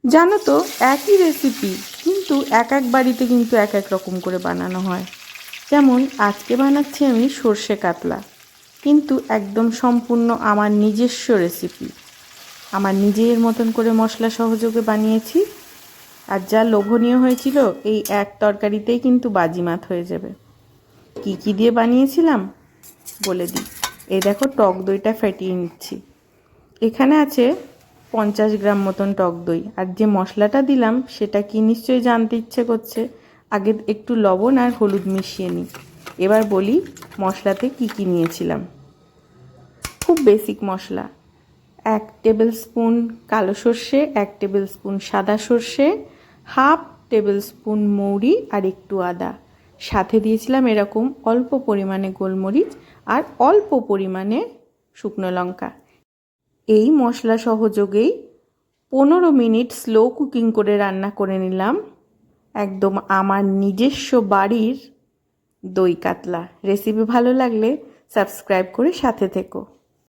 জানো তো, একই রেসিপি কিন্তু এক এক বাড়িতে কিন্তু এক এক রকম করে বানানো হয়। যেমন আজকে বানাচ্ছি আমি সর্ষে কাতলা, কিন্তু একদম সম্পূর্ণ আমার নিজস্ব রেসিপি। আমার নিজের মতন করে মশলা সহযোগে বানিয়েছি, আর যা লোভনীয় হয়েছিল এই এক তরকারিতেই কিন্তু বাজিমাত হয়ে যাবে। কি কি দিয়ে বানিয়েছিলাম বলে দিই। এই দেখো, টক দইটা ফেটিয়ে নিচ্ছি। এখানে আছে 50 গ্রাম মতন টক দই। আর যে মশলাটা দিলাম সেটা কি নিশ্চয়ই জানতে ইচ্ছে করছে। আগে একটু লবণ আর হলুদ মিশিয়ে নিই। এবার বলি মশলাতে কি কি নিয়েছিলাম। খুব বেসিক মশলা: 1 টেবিল স্পুন কালো সর্ষে, 1 টেবিল স্পুন সাদা সর্ষে, হাফ টেবিল স্পুন মৌরি আর একটু আদা। সাথে দিয়েছিলাম এরকম অল্প পরিমাণে গোলমরিচ আর অল্প পরিমাণে শুকনো লঙ্কা। এই মশলা সহযোগেই 15 মিনিট স্লো কুকিং করে রান্না করে নিলাম একদম আমার নিজস্ব বাড়ির দই কাতলা। রেসিপি ভালো লাগলে সাবস্ক্রাইব করে সাথে থেকো।